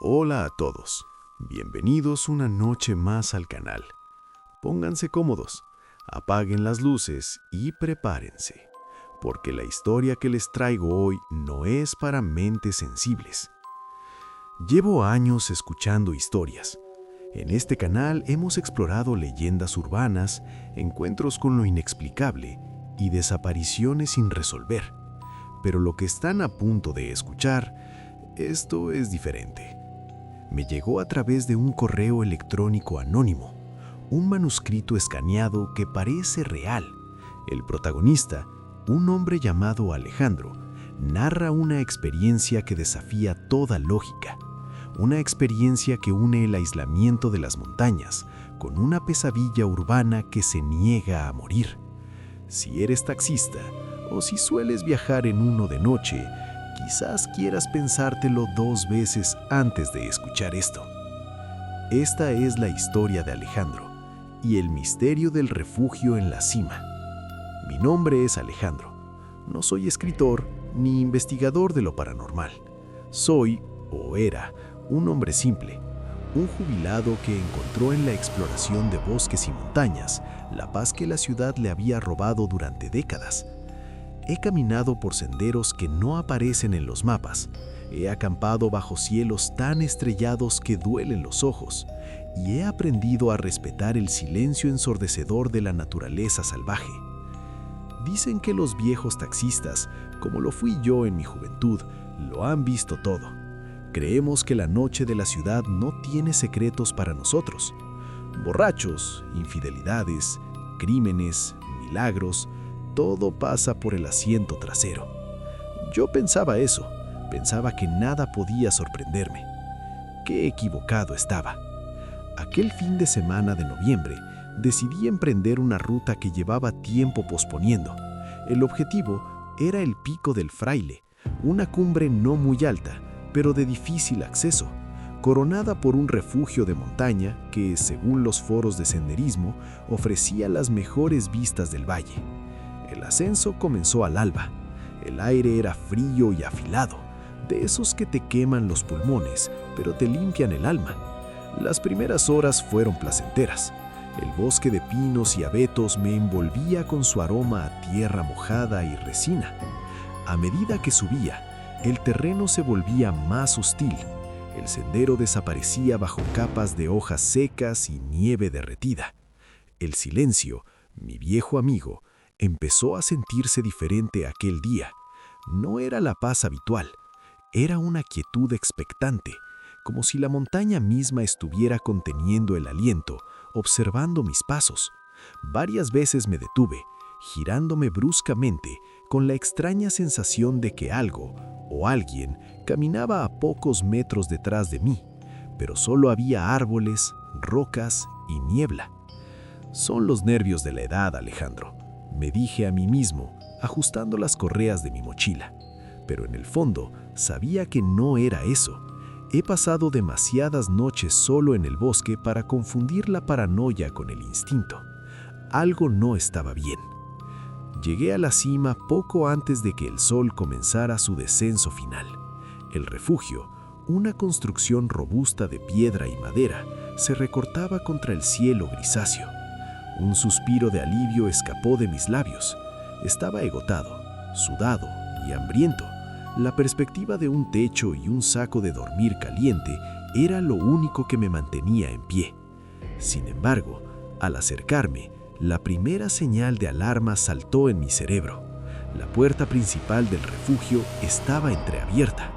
Hola a todos, bienvenidos una noche más al canal. Pónganse cómodos, apaguen las luces y prepárense, porque la historia que les traigo hoy no es para mentes sensibles. Llevo años escuchando historias. En este canal hemos explorado leyendas urbanas, encuentros con lo inexplicable y desapariciones sin resolver. Pero lo que están a punto de escuchar, esto es diferente. Me llegó a través de un correo electrónico anónimo, un manuscrito escaneado que parece real. El protagonista, un hombre llamado Alejandro, narra una experiencia que desafía toda lógica. Una experiencia que une el aislamiento de las montañas con una pesadilla urbana que se niega a morir. Si eres taxista o si sueles viajar en uno de noche, quizás quieras pensártelo 2 veces antes de escuchar esto. Esta es la historia de Alejandro y el misterio del refugio en la cima. Mi nombre es Alejandro. No soy escritor ni investigador de lo paranormal. Soy, o era, un hombre simple, un jubilado que encontró en la exploración de bosques y montañas la paz que la ciudad le había robado durante décadas. He caminado por senderos que no aparecen en los mapas, he acampado bajo cielos tan estrellados que duelen los ojos, y he aprendido a respetar el silencio ensordecedor de la naturaleza salvaje. Dicen que los viejos taxistas, como lo fui yo en mi juventud, lo han visto todo. Creemos que la noche de la ciudad no tiene secretos para nosotros. Borrachos, infidelidades, crímenes, milagros, todo pasa por el asiento trasero. Yo pensaba eso, pensaba que nada podía sorprenderme. Qué equivocado estaba. Aquel fin de semana de noviembre, decidí emprender una ruta que llevaba tiempo posponiendo. El objetivo era el Pico del Fraile, una cumbre no muy alta, pero de difícil acceso, coronada por un refugio de montaña que, según los foros de senderismo, ofrecía las mejores vistas del valle. El ascenso comenzó al alba. El aire era frío y afilado, de esos que te queman los pulmones, pero te limpian el alma. Las primeras horas fueron placenteras. El bosque de pinos y abetos me envolvía con su aroma a tierra mojada y resina. A medida que subía, el terreno se volvía más hostil. El sendero desaparecía bajo capas de hojas secas y nieve derretida. El silencio, mi viejo amigo, empezó a sentirse diferente aquel día. No era la paz habitual, era una quietud expectante, como si la montaña misma estuviera conteniendo el aliento, observando mis pasos. Varias veces me detuve, girándome bruscamente, con la extraña sensación de que algo o alguien caminaba a pocos metros detrás de mí, pero solo había árboles, rocas y niebla. Son los nervios de la edad, Alejandro, me dije a mí mismo, ajustando las correas de mi mochila. Pero en el fondo sabía que no era eso. He pasado demasiadas noches solo en el bosque para confundir la paranoia con el instinto. Algo no estaba bien. Llegué a la cima poco antes de que el sol comenzara su descenso final. El refugio, una construcción robusta de piedra y madera, se recortaba contra el cielo grisáceo. Un suspiro de alivio escapó de mis labios. Estaba agotado, sudado y hambriento. La perspectiva de un techo y un saco de dormir caliente era lo único que me mantenía en pie. Sin embargo, al acercarme, la primera señal de alarma saltó en mi cerebro. La puerta principal del refugio estaba entreabierta.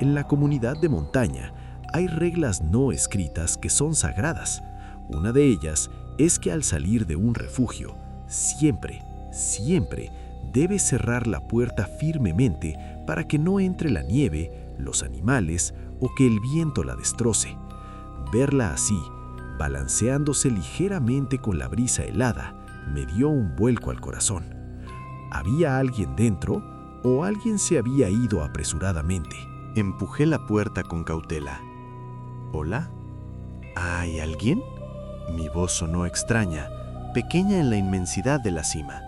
En la comunidad de montaña hay reglas no escritas que son sagradas. Una de ellas es que al salir de un refugio, siempre debes cerrar la puerta firmemente para que no entre la nieve, los animales o que el viento la destroce. Verla así, balanceándose ligeramente con la brisa helada, me dio un vuelco al corazón. ¿Había alguien dentro o alguien se había ido apresuradamente? Empujé la puerta con cautela. ¿Hola? ¿Hay alguien? Mi voz sonó extraña, pequeña en la inmensidad de la cima.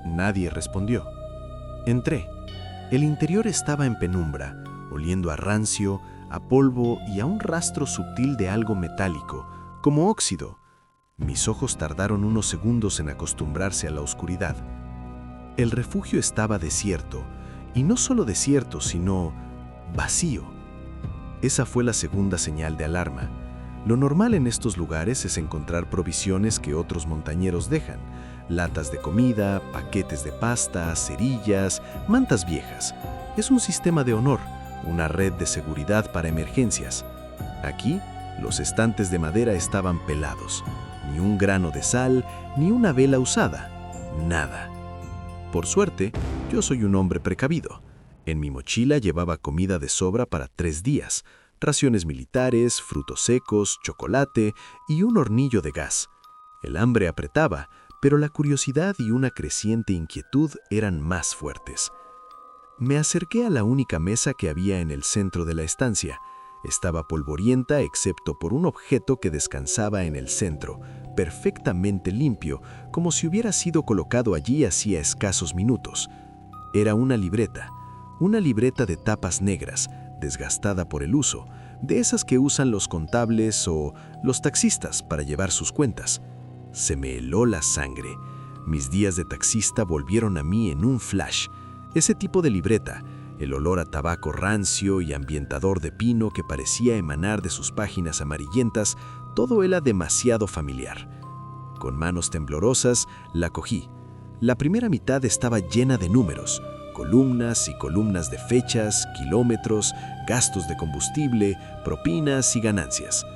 Nadie respondió. Entré. El interior estaba en penumbra, oliendo a rancio, a polvo y a un rastro sutil de algo metálico, como óxido. Mis ojos tardaron unos segundos en acostumbrarse a la oscuridad. El refugio estaba desierto, y no solo desierto, sino vacío. Esa fue la segunda señal de alarma. Lo normal en estos lugares es encontrar provisiones que otros montañeros dejan: latas de comida, paquetes de pasta, cerillas, mantas viejas. Es un sistema de honor, una red de seguridad para emergencias. Aquí, los estantes de madera estaban pelados. Ni un grano de sal, ni una vela usada. Nada. Por suerte, yo soy un hombre precavido. En mi mochila llevaba comida de sobra para 3 días, raciones militares, frutos secos, chocolate y un hornillo de gas. El hambre apretaba, pero la curiosidad y una creciente inquietud eran más fuertes. Me acerqué a la única mesa que había en el centro de la estancia. Estaba polvorienta excepto por un objeto que descansaba en el centro, perfectamente limpio, como si hubiera sido colocado allí hacía escasos minutos. Era una libreta de tapas negras, desgastada por el uso, de esas que usan los contables o los taxistas para llevar sus cuentas. Se me heló la sangre. Mis días de taxista volvieron a mí en un flash. Ese tipo de libreta, el olor a tabaco rancio y ambientador de pino que parecía emanar de sus páginas amarillentas, todo era demasiado familiar. Con manos temblorosas, la cogí. La primera mitad estaba llena de números, columnas y columnas de fechas, kilómetros, gastos de combustible, propinas y ganancias.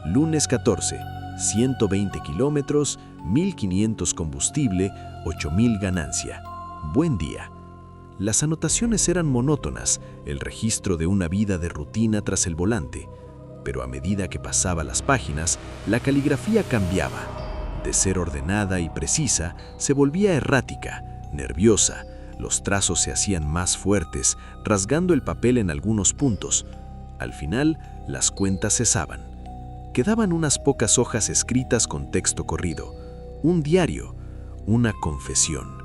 Lunes 14, 120 kilómetros, 1.500 combustible, 8.000 ganancia. Buen día. Las anotaciones eran monótonas, el registro de una vida de rutina tras el volante, pero a medida que pasaba las páginas, la caligrafía cambiaba. De ser ordenada y precisa, se volvía errática, nerviosa. Los trazos se hacían más fuertes, rasgando el papel en algunos puntos. Al final, las cuentas cesaban. Quedaban unas pocas hojas escritas con texto corrido, un diario, una confesión.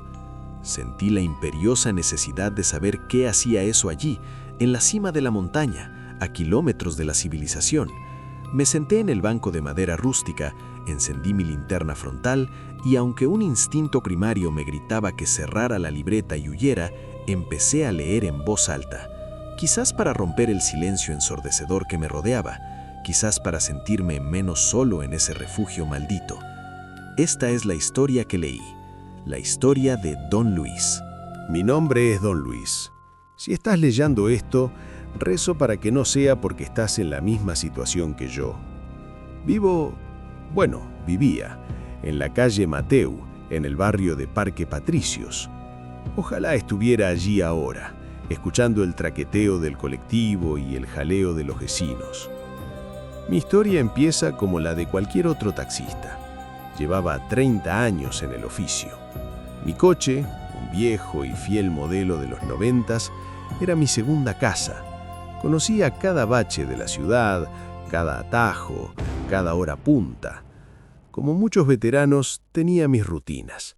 Sentí la imperiosa necesidad de saber qué hacía eso allí, en la cima de la montaña, a kilómetros de la civilización. Me senté en el banco de madera rústica, encendí mi linterna frontal y, aunque un instinto primario me gritaba que cerrara la libreta y huyera, empecé a leer en voz alta. Quizás para romper el silencio ensordecedor que me rodeaba, quizás para sentirme menos solo en ese refugio maldito. Esta es la historia que leí. La historia de Don Luis. Mi nombre es Don Luis. Si estás leyendo esto, rezo para que no sea porque estás en la misma situación que yo. Vivía en la calle Mateu, en el barrio de Parque Patricios. Ojalá estuviera allí ahora, escuchando el traqueteo del colectivo y el jaleo de los vecinos. Mi historia empieza como la de cualquier otro taxista. Llevaba 30 años en el oficio. Mi coche, un viejo y fiel modelo de los 90s, era mi segunda casa. Conocía cada bache de la ciudad, cada atajo, cada hora punta. Como muchos veteranos, tenía mis rutinas.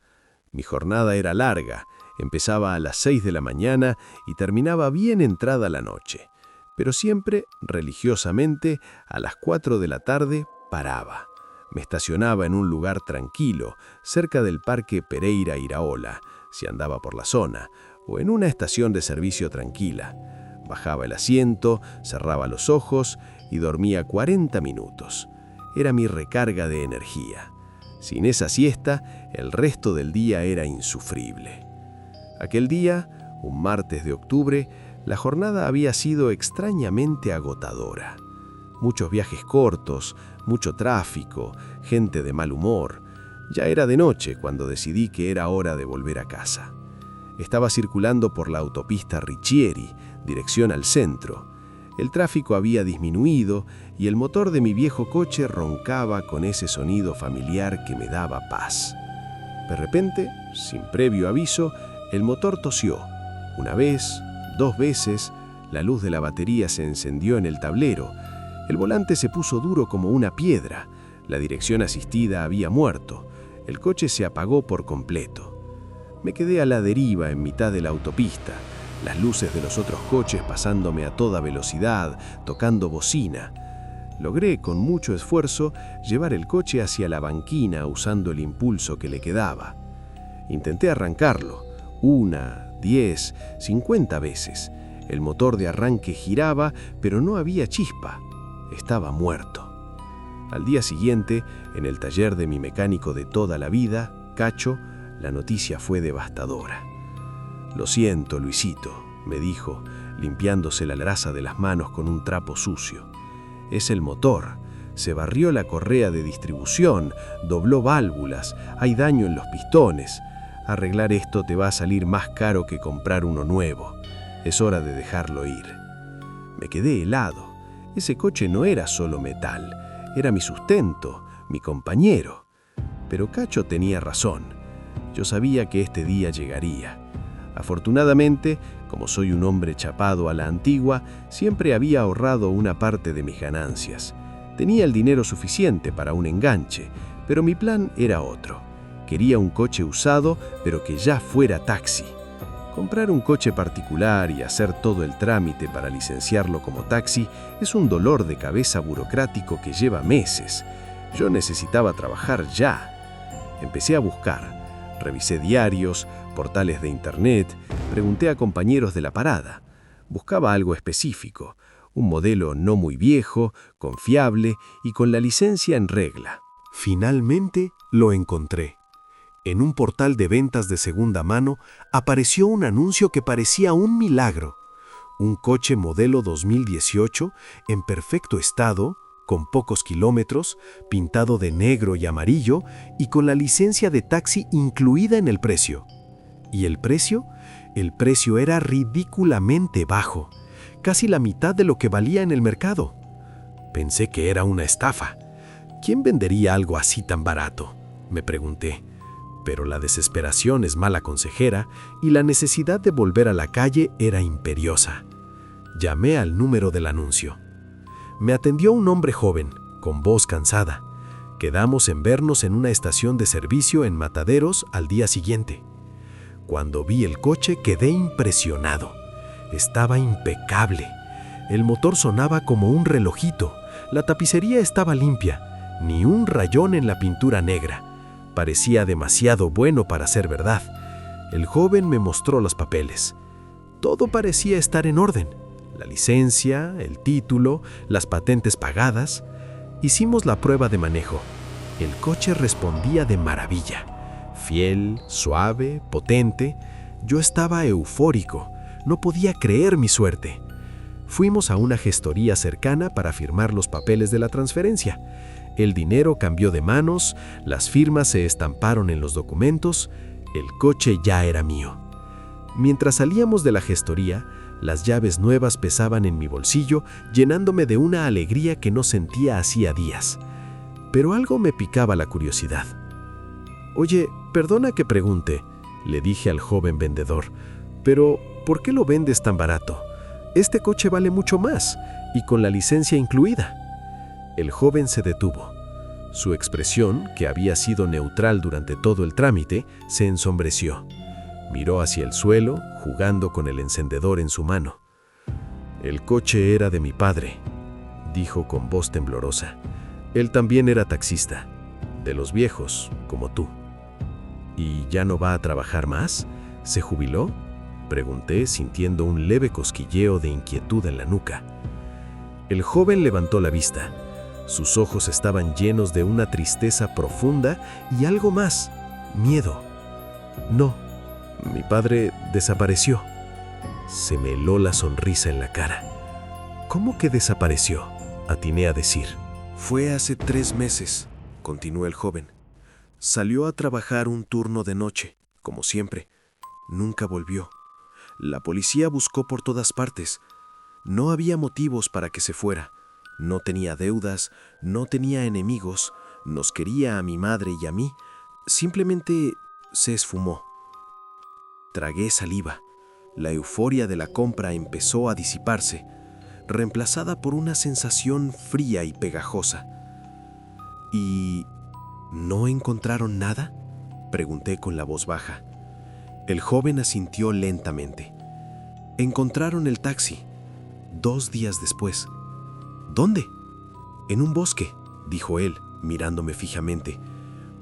Mi jornada era larga, empezaba a las 6 de la mañana y terminaba bien entrada la noche. Pero siempre, religiosamente, a las 4 de la tarde paraba. Me estacionaba en un lugar tranquilo, cerca del Parque Pereira Iraola, si andaba por la zona, o en una estación de servicio tranquila. Bajaba el asiento, cerraba los ojos y dormía 40 minutos. Era mi recarga de energía. Sin esa siesta, el resto del día era insufrible. Aquel día, un martes de octubre, la jornada había sido extrañamente agotadora. Muchos viajes cortos, mucho tráfico, gente de mal humor. Ya era de noche cuando decidí que era hora de volver a casa. Estaba circulando por la autopista Riccieri, dirección al centro. El tráfico había disminuido y el motor de mi viejo coche roncaba con ese sonido familiar que me daba paz. De repente, sin previo aviso, el motor tosió. Una vez, 2 veces, la luz de la batería se encendió en el tablero. El volante se puso duro como una piedra. La dirección asistida había muerto. El coche se apagó por completo. Me quedé a la deriva en mitad de la autopista. las luces de los otros coches pasándome a toda velocidad, tocando bocina. Logré, con mucho esfuerzo, llevar el coche hacia la banquina usando el impulso que le quedaba. Intenté arrancarlo, 1, 10, 50 veces. El motor de arranque giraba, pero no había chispa. Estaba muerto. Al día siguiente, en el taller de mi mecánico de toda la vida, Cacho, la noticia fue devastadora. «Lo siento, Luisito», me dijo, limpiándose la grasa de las manos con un trapo sucio. «Es el motor. Se barrió la correa de distribución, dobló válvulas, hay daño en los pistones. Arreglar esto te va a salir más caro que comprar uno nuevo. Es hora de dejarlo ir». Me quedé helado. Ese coche no era solo metal, era mi sustento, mi compañero. Pero Cacho tenía razón. Yo sabía que este día llegaría. Afortunadamente, como soy un hombre chapado a la antigua, siempre había ahorrado una parte de mis ganancias. Tenía el dinero suficiente para un enganche, pero mi plan era otro. Quería un coche usado, pero que ya fuera taxi. Comprar un coche particular y hacer todo el trámite para licenciarlo como taxi es un dolor de cabeza burocrático que lleva meses. Yo necesitaba trabajar ya. Empecé a buscar. Revisé diarios, portales de internet, pregunté a compañeros de la parada. Buscaba algo específico, un modelo no muy viejo, confiable y con la licencia en regla. Finalmente lo encontré. En un portal de ventas de segunda mano apareció un anuncio que parecía un milagro. Un coche modelo 2018 en perfecto estado, con pocos kilómetros, pintado de negro y amarillo y con la licencia de taxi incluida en el precio. ¿Y el precio? El precio era ridículamente bajo, casi la mitad de lo que valía en el mercado. Pensé que era una estafa. ¿Quién vendería algo así tan barato?, me pregunté. Pero la desesperación es mala consejera y la necesidad de volver a la calle era imperiosa. Llamé al número del anuncio. Me atendió un hombre joven, con voz cansada. Quedamos en vernos en una estación de servicio en Mataderos al día siguiente. Cuando vi el coche quedé impresionado. Estaba impecable. El motor sonaba como un relojito. La tapicería estaba limpia. Ni un rayón en la pintura negra. Parecía demasiado bueno para ser verdad. El joven me mostró los papeles. Todo parecía estar en orden. La licencia, el título, las patentes pagadas. Hicimos la prueba de manejo. El coche respondía de maravilla. Fiel, suave, potente. Yo estaba eufórico. No podía creer mi suerte. Fuimos a una gestoría cercana para firmar los papeles de la transferencia. El dinero cambió de manos, las firmas se estamparon en los documentos, el coche ya era mío. Mientras salíamos de la gestoría, las llaves nuevas pesaban en mi bolsillo, llenándome de una alegría que no sentía hacía días. Pero algo me picaba la curiosidad. «Oye, perdona que pregunte», le dije al joven vendedor, «pero ¿por qué lo vendes tan barato? Este coche vale mucho más, y con la licencia incluida». El joven se detuvo. Su expresión, que había sido neutral durante todo el trámite, se ensombreció. Miró hacia el suelo, jugando con el encendedor en su mano. «El coche era de mi padre», dijo con voz temblorosa. «Él también era taxista, de los viejos, como tú». «¿Y ya no va a trabajar más? ¿Se jubiló?», pregunté, sintiendo un leve cosquilleo de inquietud en la nuca. El joven levantó la vista. Sus ojos estaban llenos de una tristeza profunda y algo más, miedo. «No, mi padre desapareció». Se me heló la sonrisa en la cara. «¿Cómo que desapareció?», atiné a decir. «Fue hace 3 meses», continuó el joven. «Salió a trabajar un turno de noche, como siempre. Nunca volvió. La policía buscó por todas partes. No había motivos para que se fuera. No tenía deudas, no tenía enemigos, nos quería a mi madre y a mí. Simplemente se esfumó». Tragué saliva. La euforia de la compra empezó a disiparse, reemplazada por una sensación fría y pegajosa. «¿Y no encontraron nada?», pregunté con la voz baja. El joven asintió lentamente. Encontraron el taxi. 2 días después. ¿Dónde? En un bosque, dijo él, mirándome fijamente.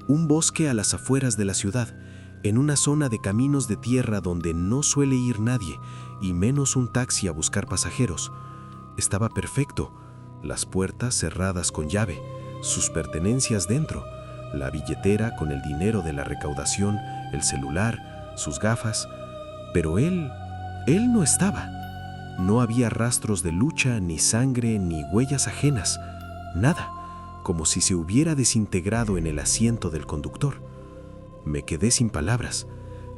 Un bosque a las afueras de la ciudad, en una zona de caminos de tierra donde no suele ir nadie, y menos un taxi a buscar pasajeros. Estaba perfecto. Las puertas cerradas con llave, sus pertenencias dentro, la billetera con el dinero de la recaudación, el celular, sus gafas. Pero él no estaba. No había rastros de lucha, ni sangre, ni huellas ajenas. Nada, como si se hubiera desintegrado en el asiento del conductor. Me quedé sin palabras.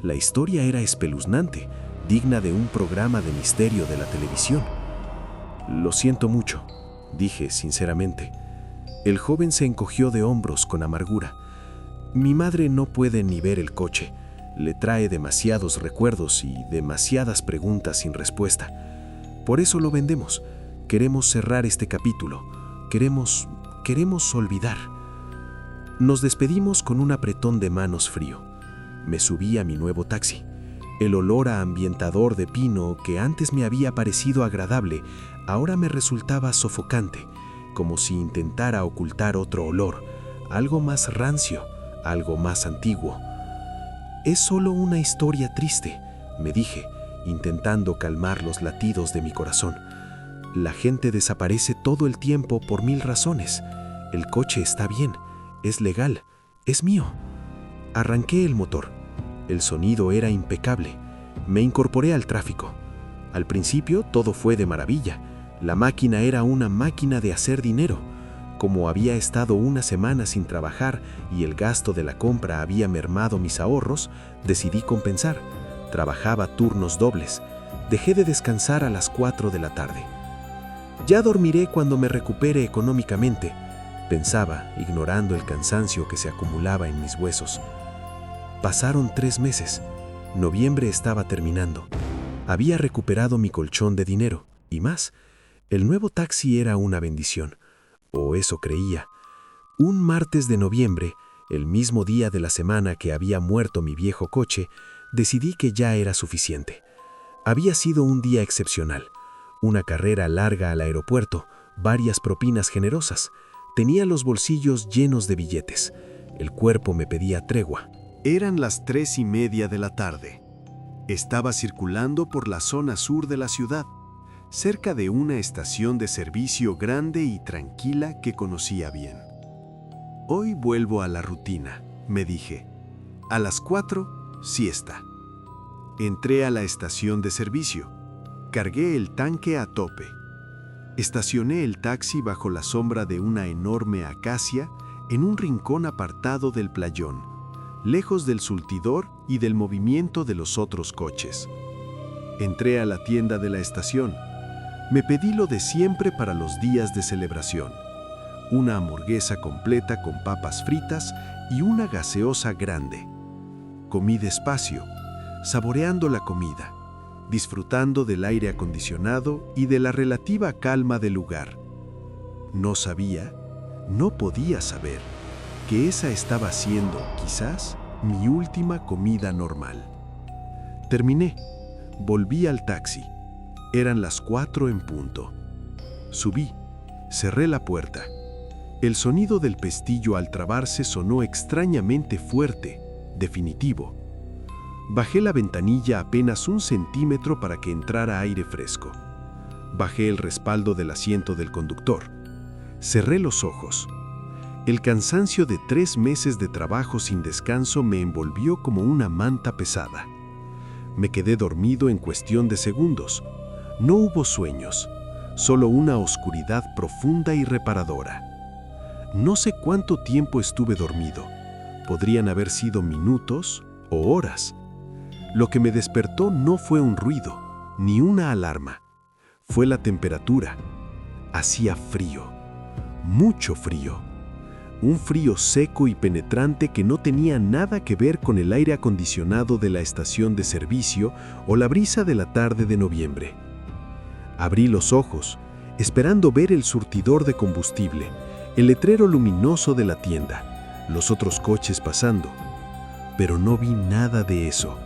La historia era espeluznante, digna de un programa de misterio de la televisión. Lo siento mucho, dije sinceramente. El joven se encogió de hombros con amargura. Mi madre no puede ni ver el coche. Le trae demasiados recuerdos y demasiadas preguntas sin respuesta. Por eso lo vendemos. Queremos cerrar este capítulo. Queremos olvidar. Nos despedimos con un apretón de manos frío. Me subí a mi nuevo taxi. El olor a ambientador de pino que antes me había parecido agradable, ahora me resultaba sofocante, como si intentara ocultar otro olor, algo más rancio, algo más antiguo. Es solo una historia triste, me dije, intentando calmar los latidos de mi corazón. La gente desaparece todo el tiempo por 1000 razones. El coche está bien, es legal, es mío. Arranqué el motor. El sonido era impecable. Me incorporé al tráfico. Al principio todo fue de maravilla. La máquina era una máquina de hacer dinero. Como había estado una semana sin trabajar y el gasto de la compra había mermado mis ahorros, decidí compensar. Trabajaba turnos dobles. Dejé de descansar a las 4 de la tarde. Ya dormiré cuando me recupere económicamente, pensaba, ignorando el cansancio que se acumulaba en mis huesos. Pasaron 3 meses. Noviembre estaba terminando. Había recuperado mi colchón de dinero, y más. El nuevo taxi era una bendición, o eso creía. Un martes de noviembre, el mismo día de la semana que había muerto mi viejo coche, decidí que ya era suficiente. Había sido un día excepcional. Una carrera larga al aeropuerto, varias propinas generosas. Tenía los bolsillos llenos de billetes. El cuerpo me pedía tregua. Eran las 3:30 de la tarde. Estaba circulando por la zona sur de la ciudad, cerca de una estación de servicio grande y tranquila que conocía bien. Hoy vuelvo a la rutina, me dije. A las 4, siesta. Entré a la estación de servicio. Cargué el tanque a tope. Estacioné el taxi bajo la sombra de una enorme acacia en un rincón apartado del playón, lejos del surtidor y del movimiento de los otros coches. Entré a la tienda de la estación. Me pedí lo de siempre para los días de celebración: una hamburguesa completa con papas fritas y una gaseosa grande. Comí despacio, saboreando la comida, disfrutando del aire acondicionado y de la relativa calma del lugar. No podía saber, que esa estaba siendo, quizás, mi última comida normal. Terminé. Volví al taxi. Eran las 4 en punto. Subí. Cerré la puerta. El sonido del pestillo al trabarse sonó extrañamente fuerte, definitivo. Bajé la ventanilla apenas 1 centímetro para que entrara aire fresco. Bajé el respaldo del asiento del conductor. Cerré los ojos. El cansancio de 3 meses de trabajo sin descanso me envolvió como una manta pesada. Me quedé dormido en cuestión de segundos. No hubo sueños, solo una oscuridad profunda y reparadora. No sé cuánto tiempo estuve dormido. Podrían haber sido minutos o horas. Lo que me despertó no fue un ruido, ni una alarma. Fue la temperatura. Hacía frío, mucho frío. Un frío seco y penetrante que no tenía nada que ver con el aire acondicionado de la estación de servicio o la brisa de la tarde de noviembre. Abrí los ojos, esperando ver el surtidor de combustible, el letrero luminoso de la tienda, los otros coches pasando. Pero no vi nada de eso.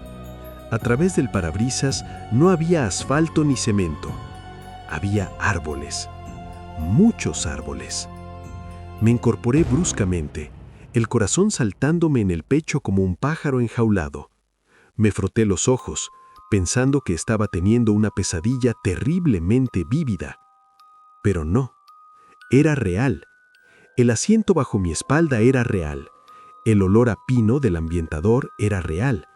A través del parabrisas no había asfalto ni cemento. Había árboles, muchos árboles. Me incorporé bruscamente, el corazón saltándome en el pecho como un pájaro enjaulado. Me froté los ojos, pensando que estaba teniendo una pesadilla terriblemente vívida. Pero no, era real. El asiento bajo mi espalda era real. El olor a pino del ambientador era real.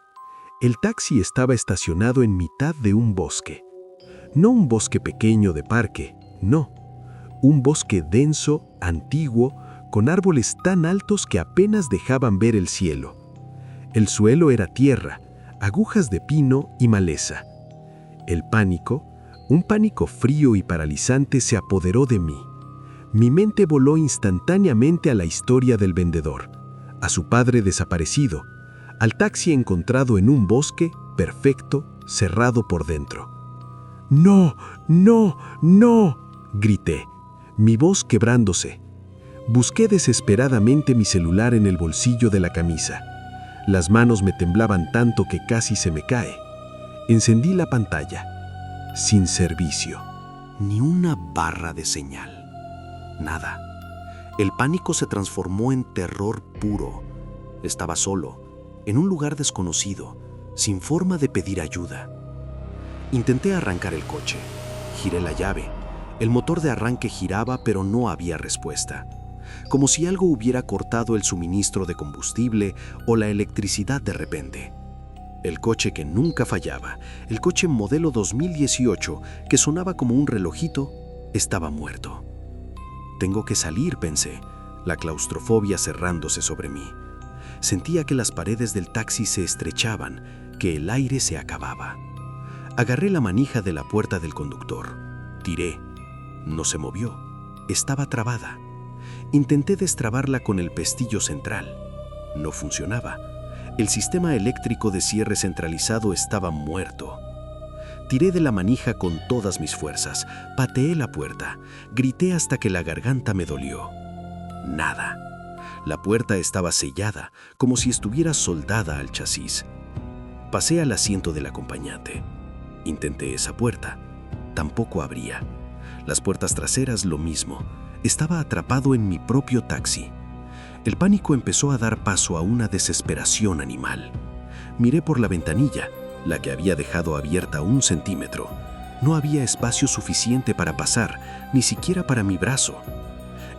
El taxi estaba estacionado en mitad de un bosque. No un bosque pequeño de parque, no. Un bosque denso, antiguo, con árboles tan altos que apenas dejaban ver el cielo. El suelo era tierra, agujas de pino y maleza. El pánico, un pánico frío y paralizante, se apoderó de mí. Mi mente voló instantáneamente a la historia del vendedor, a su padre desaparecido, al taxi encontrado en un bosque perfecto, cerrado por dentro. ¡No, no, no!, grité, mi voz quebrándose. Busqué desesperadamente mi celular en el bolsillo de la camisa. Las manos me temblaban tanto que casi se me cae. Encendí la pantalla. Sin servicio. Ni una barra de señal. Nada. El pánico se transformó en terror puro. Estaba solo, en un lugar desconocido, sin forma de pedir ayuda. Intenté arrancar el coche. Giré la llave. El motor de arranque giraba, pero no había respuesta. Como si algo hubiera cortado el suministro de combustible o la electricidad de repente. El coche que nunca fallaba, el coche modelo 2018, que sonaba como un relojito, estaba muerto. Tengo que salir, pensé, la claustrofobia cerrándose sobre mí. Sentía que las paredes del taxi se estrechaban, que el aire se acababa. Agarré la manija de la puerta del conductor. Tiré. No se movió. Estaba trabada. Intenté destrabarla con el pestillo central. No funcionaba. El sistema eléctrico de cierre centralizado estaba muerto. Tiré de la manija con todas mis fuerzas. Pateé la puerta. Grité hasta que la garganta me dolió. Nada. La puerta estaba sellada, como si estuviera soldada al chasis. Pasé al asiento del acompañante. Intenté esa puerta. Tampoco abría. Las puertas traseras lo mismo. Estaba atrapado en mi propio taxi. El pánico empezó a dar paso a una desesperación animal. Miré por la ventanilla, la que había dejado abierta 1 centímetro. No había espacio suficiente para pasar, ni siquiera para mi brazo.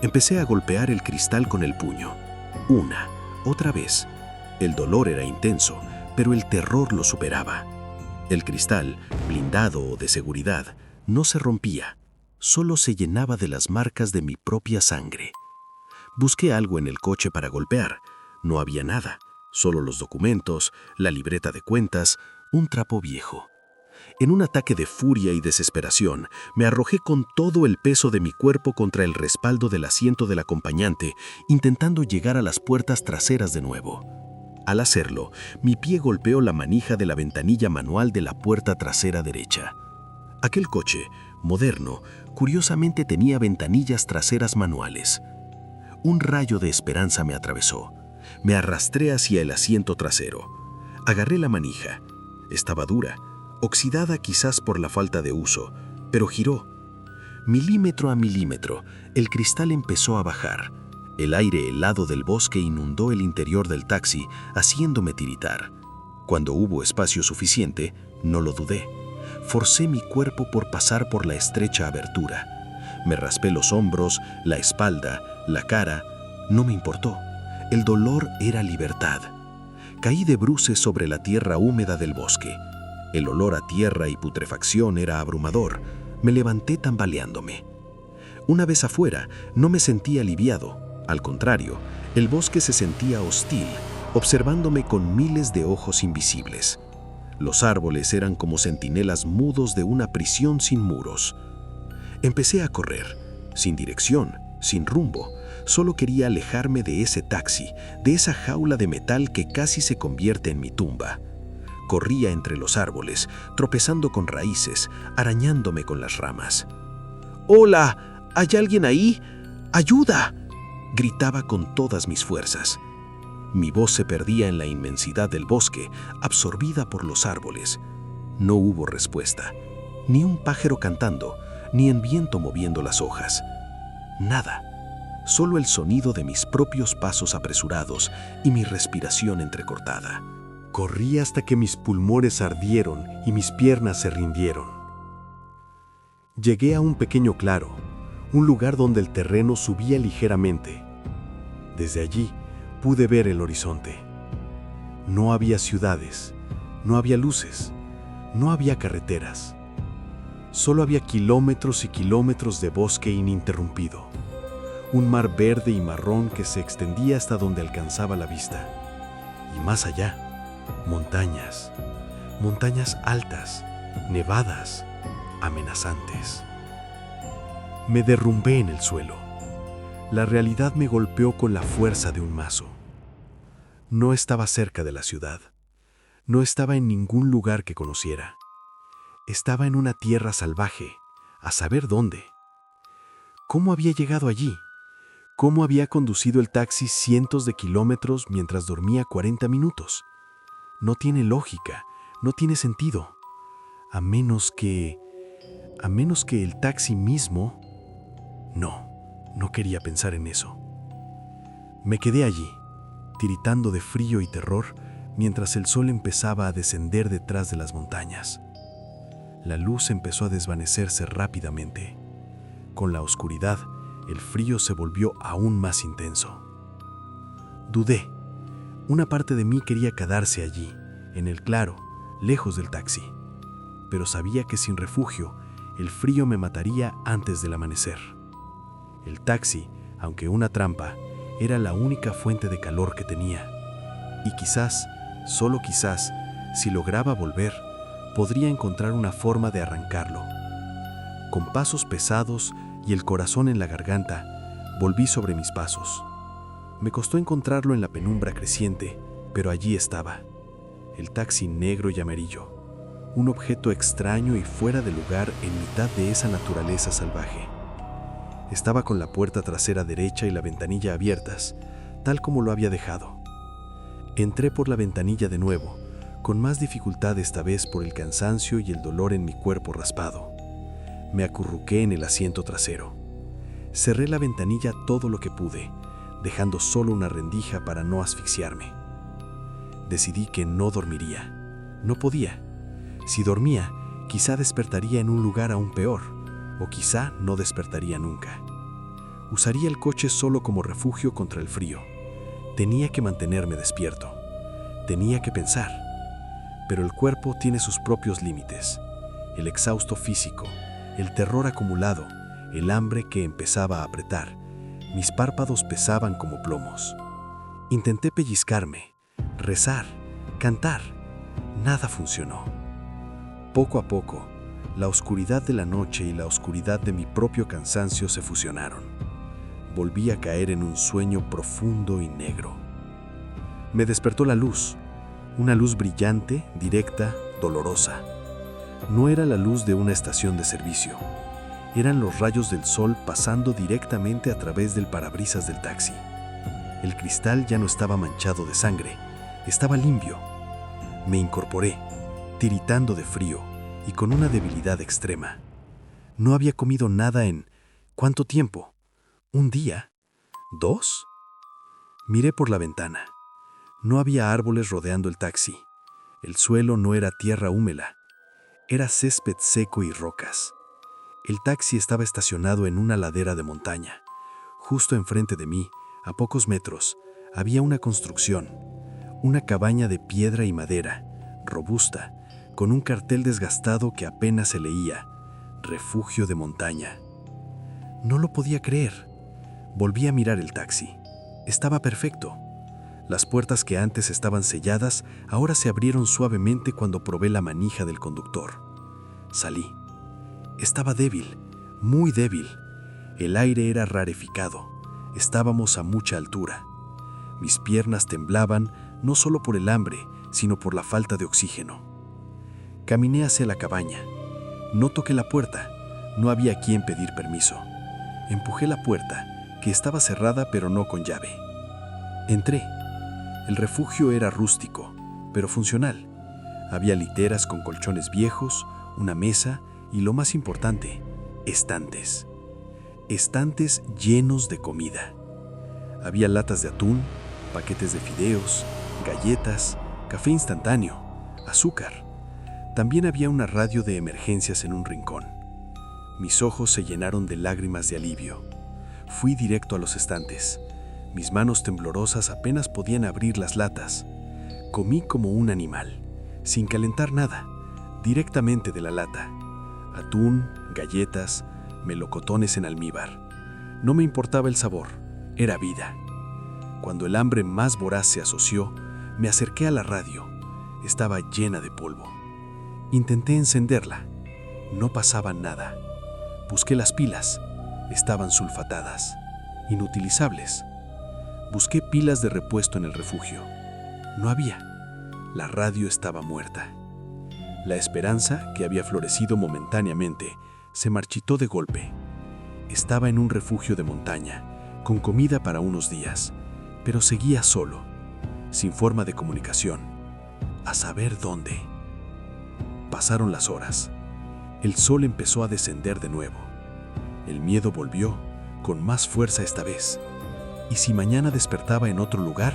Empecé a golpear el cristal con el puño. Una, otra vez. El dolor era intenso, pero el terror lo superaba. El cristal, blindado o de seguridad, no se rompía. Solo se llenaba de las marcas de mi propia sangre. Busqué algo en el coche para golpear. No había nada, solo los documentos, la libreta de cuentas, un trapo viejo. En un ataque de furia y desesperación, me arrojé con todo el peso de mi cuerpo contra el respaldo del asiento del acompañante, intentando llegar a las puertas traseras de nuevo. Al hacerlo, mi pie golpeó la manija de la ventanilla manual de la puerta trasera derecha. Aquel coche, moderno, curiosamente tenía ventanillas traseras manuales. Un rayo de esperanza me atravesó. Me arrastré hacia el asiento trasero. Agarré la manija. Estaba dura, oxidada quizás por la falta de uso, pero giró. Milímetro a milímetro, el cristal empezó a bajar. El aire helado del bosque inundó el interior del taxi, haciéndome tiritar. Cuando hubo espacio suficiente, no lo dudé. Forcé mi cuerpo por pasar por la estrecha abertura. Me raspé los hombros, la espalda, la cara. No me importó. El dolor era libertad. Caí de bruces sobre la tierra húmeda del bosque. El olor a tierra y putrefacción era abrumador. Me levanté tambaleándome. Una vez afuera, no me sentí aliviado. Al contrario, el bosque se sentía hostil, observándome con miles de ojos invisibles. Los árboles eran como centinelas mudos de una prisión sin muros. Empecé a correr, sin dirección, sin rumbo. Solo quería alejarme de ese taxi, de esa jaula de metal que casi se convierte en mi tumba. Corría entre los árboles, tropezando con raíces, arañándome con las ramas. ¡Hola! ¿Hay alguien ahí? ¡Ayuda!, gritaba con todas mis fuerzas. Mi voz se perdía en la inmensidad del bosque, absorbida por los árboles. No hubo respuesta, ni un pájaro cantando, ni el viento moviendo las hojas. Nada, solo el sonido de mis propios pasos apresurados y mi respiración entrecortada. Corrí hasta que mis pulmones ardieron y mis piernas se rindieron. Llegué a un pequeño claro, un lugar donde el terreno subía ligeramente. Desde allí pude ver el horizonte. No había ciudades, no había luces, no había carreteras. Solo había kilómetros y kilómetros de bosque ininterrumpido. Un mar verde y marrón que se extendía hasta donde alcanzaba la vista. Y más allá, montañas, montañas altas, nevadas, amenazantes. Me derrumbé en el suelo. La realidad me golpeó con la fuerza de un mazo. No estaba cerca de la ciudad. No estaba en ningún lugar que conociera. Estaba en una tierra salvaje, a saber dónde. ¿Cómo había llegado allí? ¿Cómo había conducido el taxi cientos de kilómetros mientras dormía 40 minutos? No tiene lógica, no tiene sentido. A menos que el taxi mismo... No quería pensar en eso. Me quedé allí, tiritando de frío y terror, mientras el sol empezaba a descender detrás de las montañas. La luz empezó a desvanecerse rápidamente. Con la oscuridad, el frío se volvió aún más intenso. Dudé. Una parte de mí quería quedarse allí, en el claro, lejos del taxi. Pero sabía que sin refugio, el frío me mataría antes del amanecer. El taxi, aunque una trampa, era la única fuente de calor que tenía. Y quizás, solo quizás, si lograba volver, podría encontrar una forma de arrancarlo. Con pasos pesados y el corazón en la garganta, volví sobre mis pasos. Me costó encontrarlo en la penumbra creciente, pero allí estaba. El taxi negro y amarillo. Un objeto extraño y fuera de lugar en mitad de esa naturaleza salvaje. Estaba con la puerta trasera derecha y la ventanilla abiertas, tal como lo había dejado. Entré por la ventanilla de nuevo, con más dificultad esta vez por el cansancio y el dolor en mi cuerpo raspado. Me acurruqué en el asiento trasero. Cerré la ventanilla todo lo que pude, dejando solo una rendija para no asfixiarme. Decidí que no dormiría. No podía. Si dormía, quizá despertaría en un lugar aún peor, o quizá no despertaría nunca. Usaría el coche solo como refugio contra el frío. Tenía que mantenerme despierto. Tenía que pensar. Pero el cuerpo tiene sus propios límites. El exhausto físico, el terror acumulado, el hambre que empezaba a apretar. Mis párpados pesaban como plomos. Intenté pellizcarme, rezar, cantar. Nada funcionó. Poco a poco, la oscuridad de la noche y la oscuridad de mi propio cansancio se fusionaron. Volví a caer en un sueño profundo y negro. Me despertó la luz, una luz brillante, directa, dolorosa. No era la luz de una estación de servicio. Eran los rayos del sol pasando directamente a través del parabrisas del taxi. El cristal ya no estaba manchado de sangre, estaba limpio. Me incorporé, tiritando de frío y con una debilidad extrema. No había comido nada en... ¿cuánto tiempo? ¿Un día? ¿2? Miré por la ventana. No había árboles rodeando el taxi. El suelo no era tierra húmeda. Era césped seco y rocas. El taxi estaba estacionado en una ladera de montaña. Justo enfrente de mí, a pocos metros, había una construcción. Una cabaña de piedra y madera, robusta, con un cartel desgastado que apenas se leía: refugio de montaña. No lo podía creer. Volví a mirar el taxi. Estaba perfecto. Las puertas que antes estaban selladas ahora se abrieron suavemente cuando probé la manija del conductor. Salí. Estaba débil, muy débil. El aire era rareficado. Estábamos a mucha altura. Mis piernas temblaban no solo por el hambre, sino por la falta de oxígeno. Caminé hacia la cabaña. No toqué la puerta. No había a quien pedir permiso. Empujé la puerta, que estaba cerrada pero no con llave. Entré. El refugio era rústico, pero funcional. Había literas con colchones viejos, una mesa y, lo más importante, estantes. Estantes llenos de comida. Había latas de atún, paquetes de fideos, galletas, café instantáneo, azúcar. También había una radio de emergencias en un rincón. Mis ojos se llenaron de lágrimas de alivio. Fui directo a los estantes. Mis manos temblorosas apenas podían abrir las latas. Comí como un animal, sin calentar nada, directamente de la lata. Atún, galletas, melocotones en almíbar. No me importaba el sabor, era vida. Cuando el hambre más voraz se asoció, me acerqué a la radio. Estaba llena de polvo. Intenté encenderla. No pasaba nada. Busqué las pilas. Estaban sulfatadas, inutilizables. Busqué pilas de repuesto en el refugio. No había. La radio estaba muerta. La esperanza, que había florecido momentáneamente, se marchitó de golpe. Estaba en un refugio de montaña, con comida para unos días, pero seguía solo, sin forma de comunicación, a saber dónde. Pasaron las horas. El sol empezó a descender de nuevo. El miedo volvió, con más fuerza esta vez. ¿Y si mañana despertaba en otro lugar?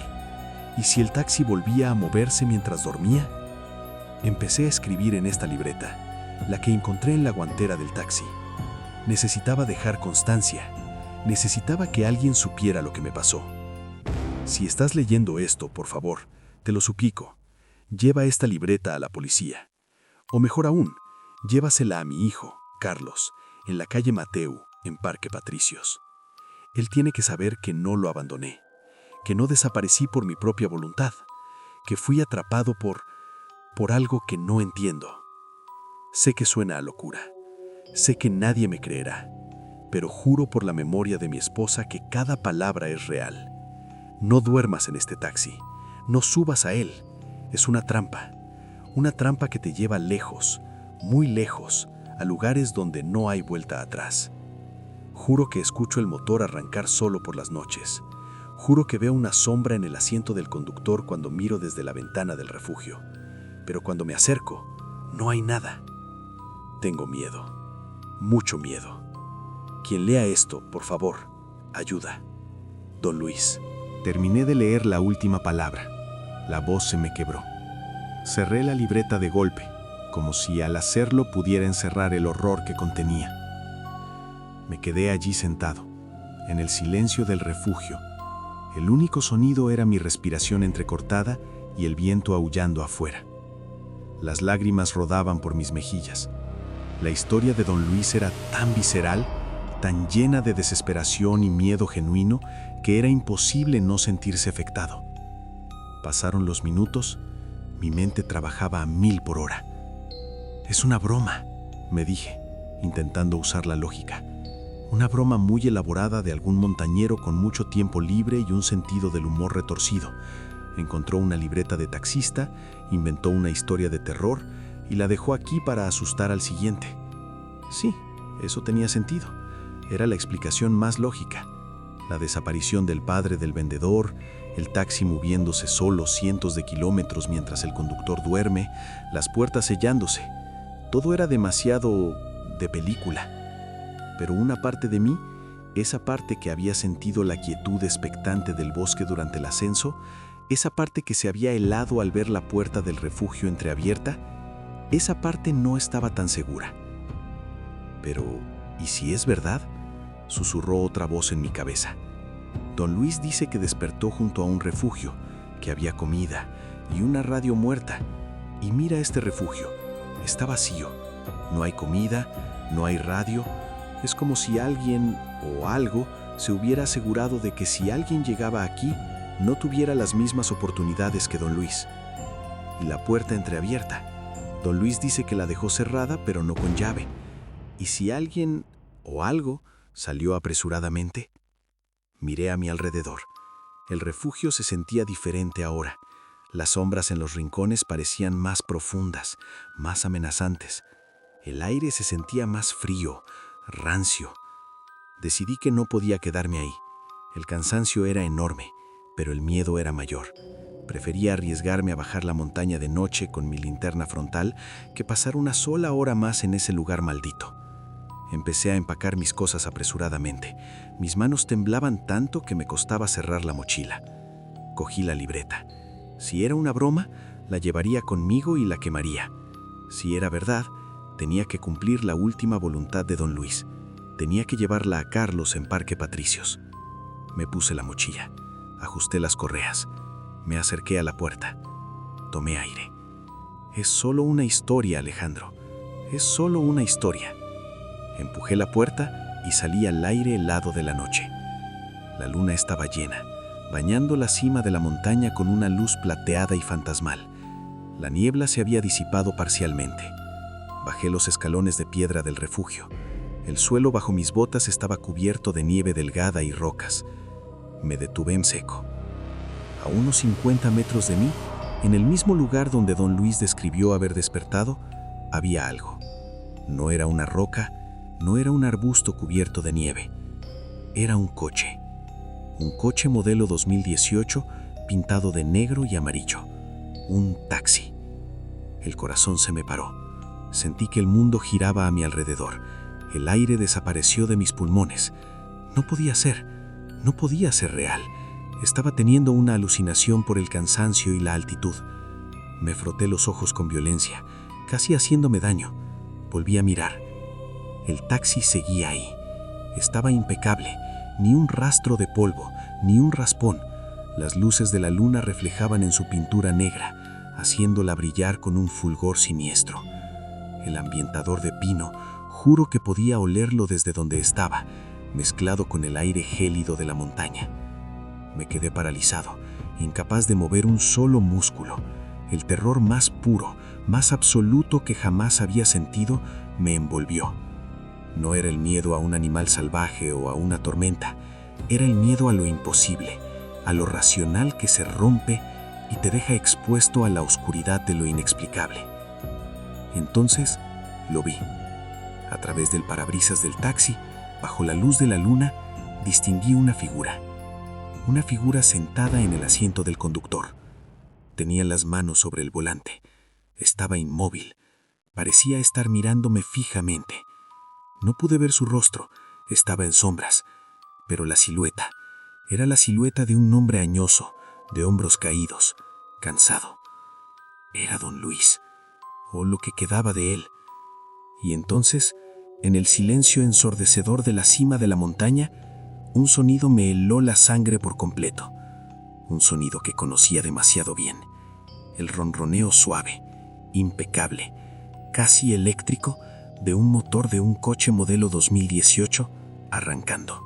¿Y si el taxi volvía a moverse mientras dormía? Empecé a escribir en esta libreta, la que encontré en la guantera del taxi. Necesitaba dejar constancia. Necesitaba que alguien supiera lo que me pasó. Si estás leyendo esto, por favor, te lo suplico, lleva esta libreta a la policía. O mejor aún, llévasela a mi hijo, Carlos, en la calle Mateu, en Parque Patricios. Él tiene que saber que no lo abandoné, que no desaparecí por mi propia voluntad, que fui atrapado por algo que no entiendo. Sé que suena a locura, sé que nadie me creerá, pero juro por la memoria de mi esposa que cada palabra es real. No duermas en este taxi, no subas a él, es una trampa que te lleva lejos, muy lejos, a lugares donde no hay vuelta atrás. Juro que escucho el motor arrancar solo por las noches. Juro que veo una sombra en el asiento del conductor cuando miro desde la ventana del refugio. Pero cuando me acerco, no hay nada. Tengo miedo, mucho miedo. Quien lea esto, por favor, ayuda. Don Luis. Terminé de leer la última palabra. La voz se me quebró. Cerré la libreta de golpe, como si al hacerlo pudiera encerrar el horror que contenía. Me quedé allí sentado, en el silencio del refugio. El único sonido era mi respiración entrecortada y el viento aullando afuera. Las lágrimas rodaban por mis mejillas. La historia de don Luis era tan visceral, tan llena de desesperación y miedo genuino, que era imposible no sentirse afectado. Pasaron los minutos, mi mente trabajaba a 1000 por hora. Es una broma, me dije, intentando usar la lógica. Una broma muy elaborada de algún montañero con mucho tiempo libre y un sentido del humor retorcido. Encontró una libreta de taxista, inventó una historia de terror y la dejó aquí para asustar al siguiente. Sí, eso tenía sentido. Era la explicación más lógica. La desaparición del padre del vendedor, el taxi moviéndose solo cientos de kilómetros mientras el conductor duerme, las puertas sellándose. Todo era demasiado de película. Pero una parte de mí, esa parte que había sentido la quietud expectante del bosque durante el ascenso, esa parte que se había helado al ver la puerta del refugio entreabierta, esa parte no estaba tan segura. Pero, ¿y si es verdad?, susurró otra voz en mi cabeza. Don Luis dice que despertó junto a un refugio, que había comida y una radio muerta. Y mira este refugio, está vacío. No hay comida, no hay radio. Es como si alguien o algo se hubiera asegurado de que si alguien llegaba aquí, no tuviera las mismas oportunidades que don Luis. Y la puerta entreabierta. Don Luis dice que la dejó cerrada, pero no con llave. ¿Y si alguien o algo salió apresuradamente? Miré a mi alrededor. El refugio se sentía diferente ahora. Las sombras en los rincones parecían más profundas, más amenazantes. El aire se sentía más frío, rancio. Decidí que no podía quedarme ahí. El cansancio era enorme, pero el miedo era mayor. Prefería arriesgarme a bajar la montaña de noche con mi linterna frontal que pasar una sola hora más en ese lugar maldito. Empecé a empacar mis cosas apresuradamente. Mis manos temblaban tanto que me costaba cerrar la mochila. Cogí la libreta. Si era una broma, la llevaría conmigo y la quemaría. Si era verdad, tenía que cumplir la última voluntad de don Luis. Tenía que llevarla a Carlos en Parque Patricios. Me puse la mochila, ajusté las correas, me acerqué a la puerta. Tomé aire. Es solo una historia, Alejandro. Es solo una historia. Empujé la puerta y salí al aire helado de la noche. La luna estaba llena, bañando la cima de la montaña con una luz plateada y fantasmal. La niebla se había disipado parcialmente. Bajé los escalones de piedra del refugio. El suelo bajo mis botas estaba cubierto de nieve delgada y rocas. Me detuve en seco. A unos 50 metros de mí, en el mismo lugar donde don Luis describió haber despertado, había algo. No era una roca, no era un arbusto cubierto de nieve. Era un coche. Un coche modelo 2018 pintado de negro y amarillo. Un taxi. El corazón se me paró. Sentí que el mundo giraba a mi alrededor. El aire desapareció de mis pulmones. No podía ser real. Estaba teniendo una alucinación por el cansancio y la altitud. Me froté los ojos con violencia, casi haciéndome daño. Volví a mirar. El taxi seguía ahí. Estaba impecable. Ni un rastro de polvo, ni un raspón. Las luces de la luna reflejaban en su pintura negra, haciéndola brillar con un fulgor siniestro. El ambientador de pino, juro que podía olerlo desde donde estaba, mezclado con el aire gélido de la montaña. Me quedé paralizado, incapaz de mover un solo músculo. El terror más puro, más absoluto que jamás había sentido, me envolvió. No era el miedo a un animal salvaje o a una tormenta, era el miedo a lo imposible, a lo racional que se rompe y te deja expuesto a la oscuridad de lo inexplicable. Entonces lo vi. A través del parabrisas del taxi, bajo la luz de la luna, distinguí una figura. Una figura sentada en el asiento del conductor. Tenía las manos sobre el volante. Estaba inmóvil. Parecía estar mirándome fijamente. No pude ver su rostro, estaba en sombras, pero la silueta era la silueta de un hombre añoso, de hombros caídos, cansado. Era don Luis, o lo que quedaba de él. Y entonces, en el silencio ensordecedor de la cima de la montaña, un sonido me heló la sangre por completo. Un sonido que conocía demasiado bien. El ronroneo suave, impecable, casi eléctrico, de un motor de un coche modelo 2018 arrancando.